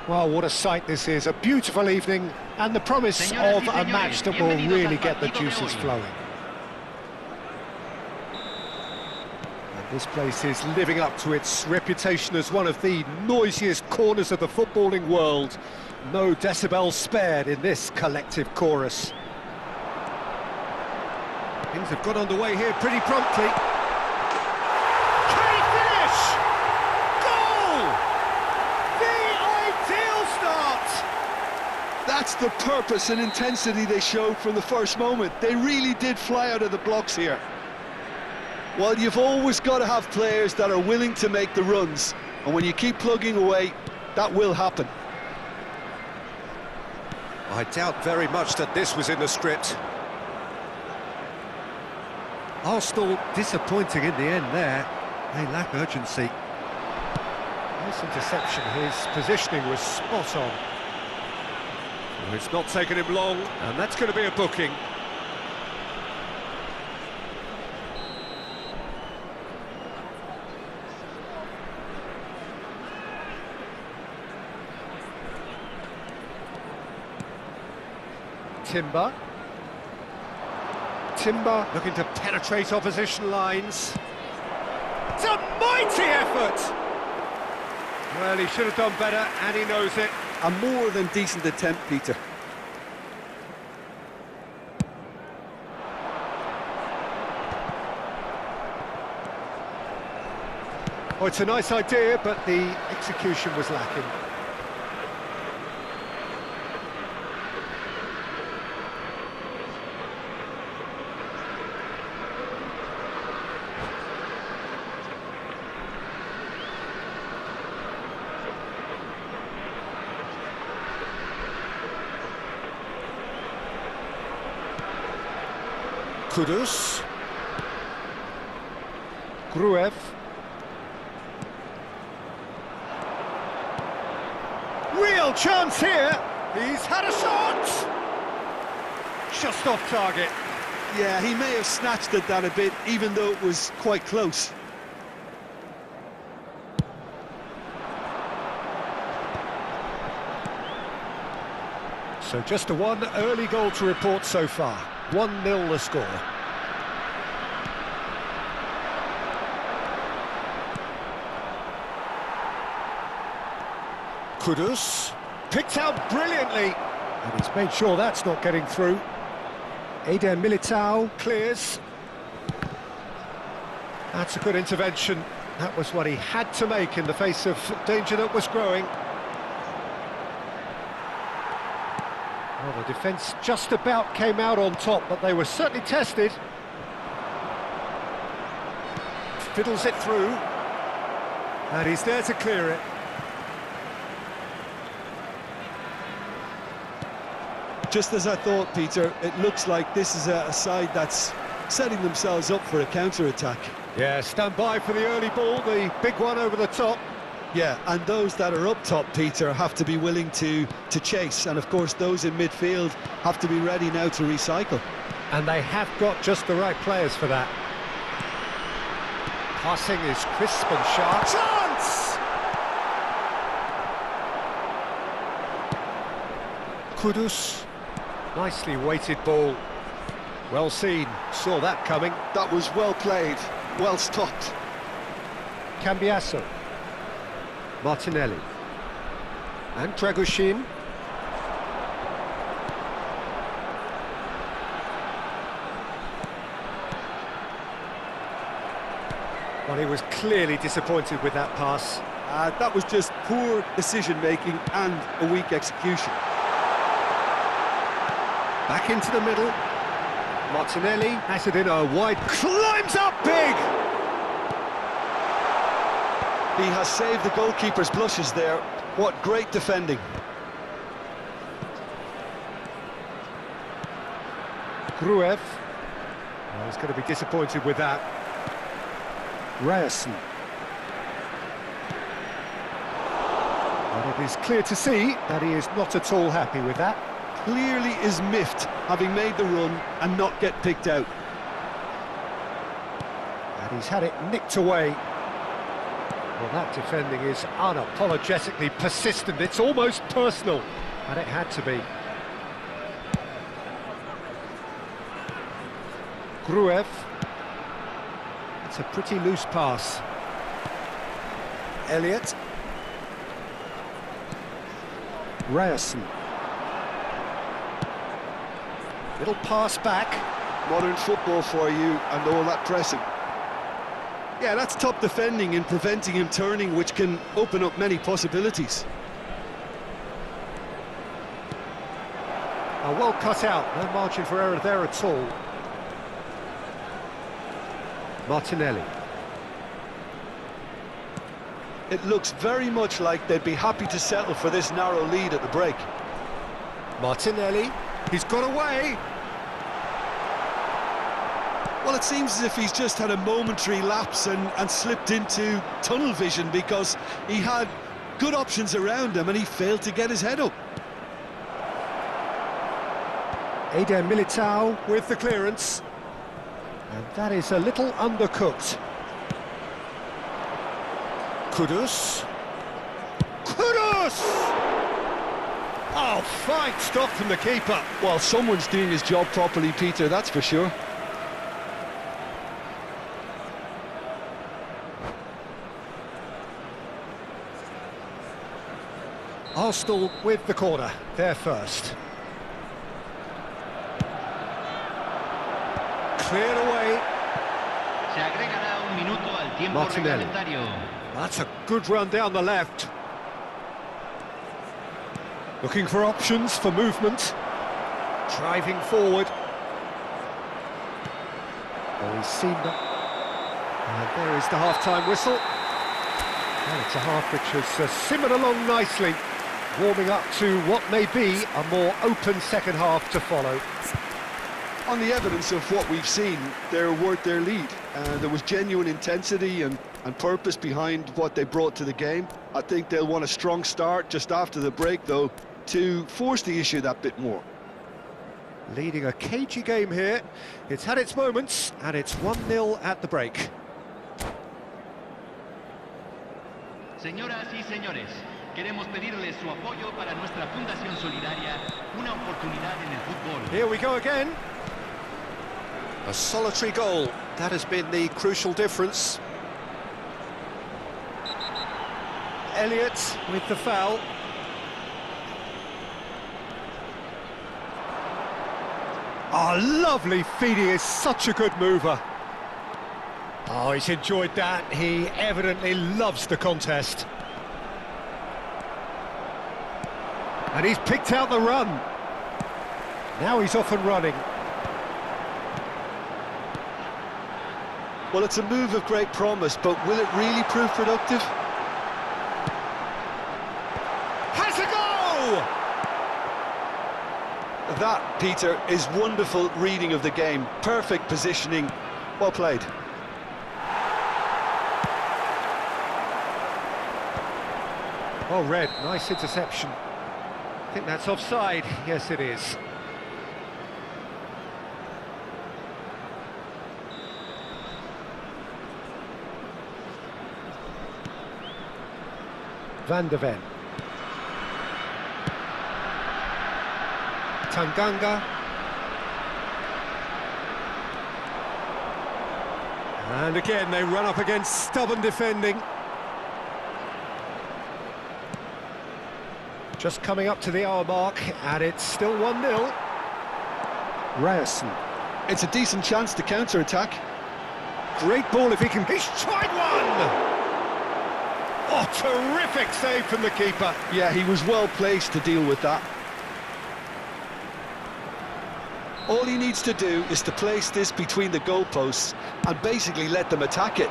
Well, what a sight this is. A beautiful evening and the promise of a match that will really get the juices flowing. And this place is living up to its reputation as one of the noisiest corners of the footballing world. No decibels spared in this collective chorus. Things have got underway here pretty promptly. Can he finish? Goal! The ideal start! That's the purpose and intensity they showed from the first moment. They really did fly out of the blocks here. Well, you've always got to have players that are willing to make the runs, and when you keep plugging away, that will happen. I doubt very much that this was in the script. Arsenal disappointing in the end there. They lack urgency. Nice interception. His positioning was spot on. Well, it's not taken him long, and that's going to be a booking. Timber looking to penetrate opposition lines. It's a mighty effort! Well, he should have done better, and he knows it. A more than decent attempt, Peter. Oh, it's a nice idea, but the execution was lacking. Kudus. Gruev. Real chance here. He's had a shot. Just off target. Yeah, he may have snatched at that a bit, even though it was quite close. So just a one early goal to report so far. 1-0 the score. Kudus picked out brilliantly, and he's made sure that's not getting through. Eder Militao clears. That's a good intervention. That was what he had to make in the face of danger that was growing. Well, the defence just about came out on top, but they were certainly tested. Fiddles it through. And he's there to clear it. Just as I thought, Peter, it looks like this is a side that's setting themselves up for a counter-attack. Yeah, stand by for the early ball, the big one over the top. Yeah, and those that are up top, Peter, have to be willing to chase. And, of course, those in midfield have to be ready now to recycle. And they have got just the right players for that. Passing is crisp and sharp. Chance! Kudus. Nicely weighted ball. Well seen. Saw that coming. That was well played, well stopped. Cambiasso. Martinelli. And Dragushin. Well, he was clearly disappointed with that pass. That was just poor decision-making and a weak execution. Back into the middle. Martinelli has it in a wide, climbs up big! He has saved the goalkeeper's blushes there. What great defending. Gruev. Oh, he's going to be disappointed with that. Ryerson. But it is clear to see that he is not at all happy with that. Clearly is miffed, having made the run and not get picked out. And he's had it nicked away. Well, that defending is unapologetically persistent. It's almost personal, and it had to be. Gruev. It's a pretty loose pass. Elliott. Ryerson. Little pass back. Modern football for you and all that pressing. Yeah, that's top defending and preventing him turning, which can open up many possibilities. Well cut out, no margin for error there at all. Martinelli. It looks very much like they'd be happy to settle for this narrow lead at the break. Martinelli, he's got away. Well, it seems as if he's just had a momentary lapse and slipped into tunnel vision, because he had good options around him and he failed to get his head up. Eder Militao with the clearance. And that is a little undercooked. Kudus. Kudus! Oh, fine stop from the keeper. Well, someone's doing his job properly, Peter, that's for sure. Arsenal with the corner, there first. Cleared away. Se agregará un minuto al tiempo Martinelli. reglamentario. That's a good run down the left. Looking for options for movement. Driving forward. Oh, he's seen that. And there is the half-time whistle. And it's a half which has simmered along nicely, warming up to what may be a more open second half to follow. On the evidence of what we've seen, they're worth their lead. There was genuine intensity and purpose behind what they brought to the game. I think they'll want a strong start just after the break, though, to force the issue that bit more. Leading a cagey game here. It's had its moments, and it's 1-0 at the break. Señoras y señores, queremos pedirles su apoyo para nuestra Fundación Solidaria, una oportunidad en el fútbol. Here we go again. A solitary goal. That has been the crucial difference. Elliott with the foul. Oh, lovely feed. He is such a good mover. Oh, he's enjoyed that. He evidently loves the contest. And he's picked out the run. Now he's off and running. Well, it's a move of great promise, but will it really prove productive? Has a goal! That, Peter, is wonderful reading of the game. Perfect positioning. Well played. Oh, Red, nice interception. I think that's offside. Yes, it is. Van de Ven. Tanganga. And again, they run up against stubborn defending. Just coming up to the hour mark, and it's still 1-0. Ryerson. It's a decent chance to counter-attack. Great ball if he can... He's tried one! Oh, terrific save from the keeper. Yeah, he was well placed to deal with that. All he needs to do is to place this between the goalposts and basically let them attack it.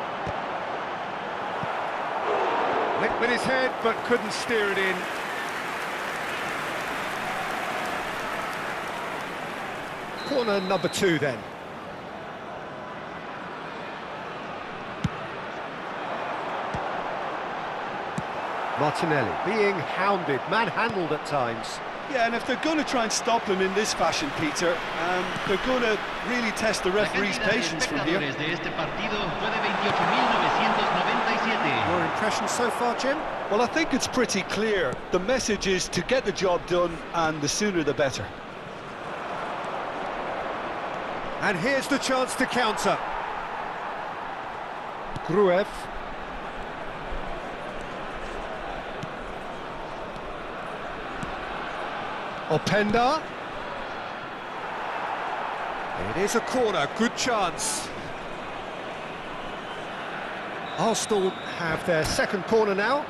Linked with his head, but couldn't steer it in. Corner number 2 then. Martinelli being hounded, manhandled at times. Yeah, and if they're going to try and stop him in this fashion, Peter, they're going to really test the referee's patience from here. De este partido fue de 28.997. Your impression so far, Jim? Well, I think it's pretty clear. The message is to get the job done, and the sooner the better. And here's the chance to counter. Gruev. Openda. It is a corner, good chance. Arsenal have their second corner now.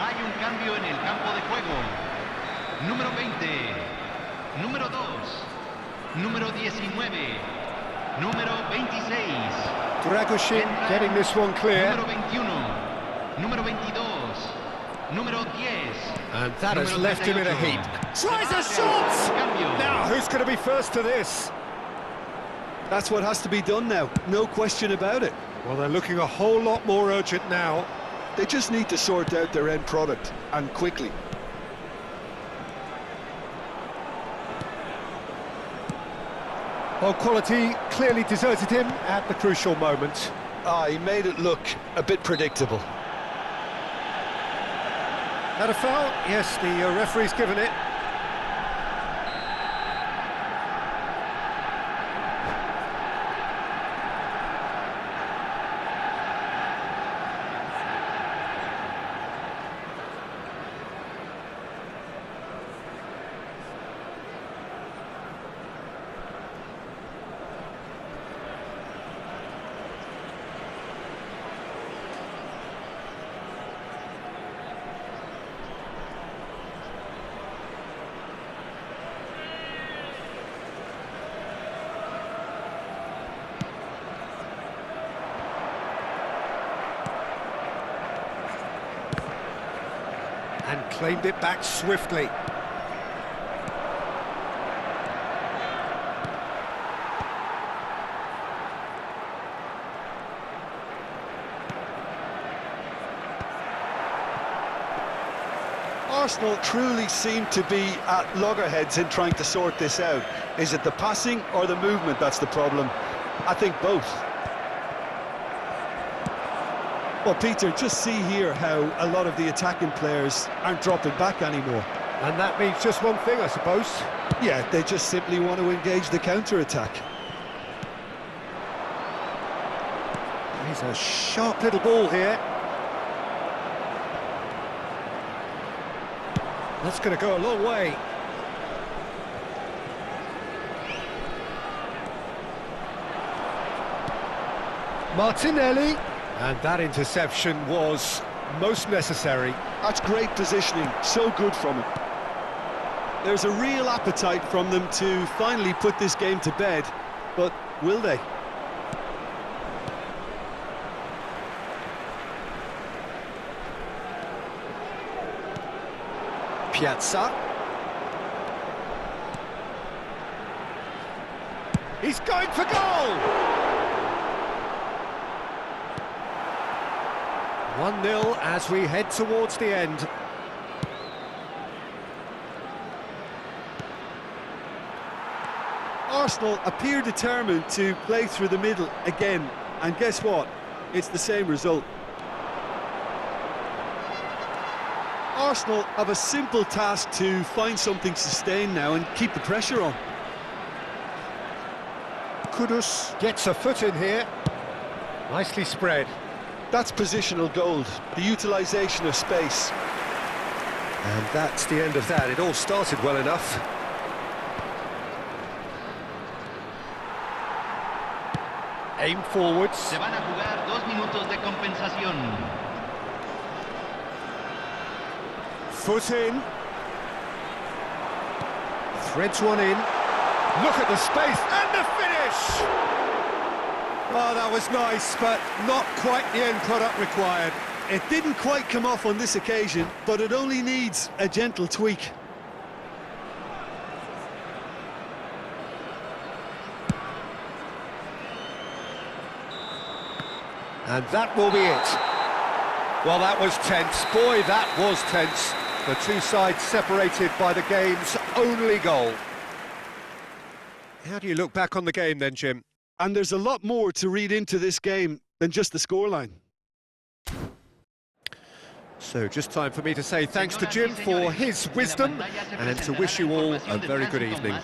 Hay un cambio en el campo de juego. Número 20, número 2, número 19, número 26. Dragoshin getting this one clear. Número 21, número 22, número 10. And that has número left him in a 38. heap. Tries a shot! Cambio. Now, who's going to be first to this? That's what has to be done now, no question about it. Well, they're looking a whole lot more urgent now. They just need to sort out their end product, and quickly. Well, quality clearly deserted him at the crucial moment. He made it look a bit predictable. That a foul? Yes, the referee's given it. And claimed it back swiftly. Arsenal truly seem to be at loggerheads in trying to sort this out. Is it the passing or the movement that's the problem? I think both. Well, Peter, just see here how a lot of the attacking players aren't dropping back anymore. And that means just one thing, I suppose. Yeah, they just simply want to engage the counter-attack. He's a sharp little ball here. That's going to go a long way. Martinelli. And that interception was most necessary. That's great positioning, so good from him. There's a real appetite from them to finally put this game to bed, but will they? Piazza. He's going for goal! 1-0 as we head towards the end. Arsenal appear determined to play through the middle again, and guess what? It's the same result. Arsenal have a simple task to find something sustained now and keep the pressure on. Kudus gets a foot in here. Nicely spread. That's positional gold, the utilisation of space. And that's the end of that. It all started well enough. Aim forwards. Se van a jugar 2 minutos de compensación. Foot in. Threads one in. Look at the space and the finish! Oh, that was nice, but not quite the end product required. It didn't quite come off on this occasion, but it only needs a gentle tweak. And that will be it. Well, that was tense. Boy, that was tense. The two sides separated by the game's only goal. How do you look back on the game then, Jim? And there's a lot more to read into this game than just the scoreline. So just time for me to say thanks to Jim for his wisdom and to wish you all a very good evening.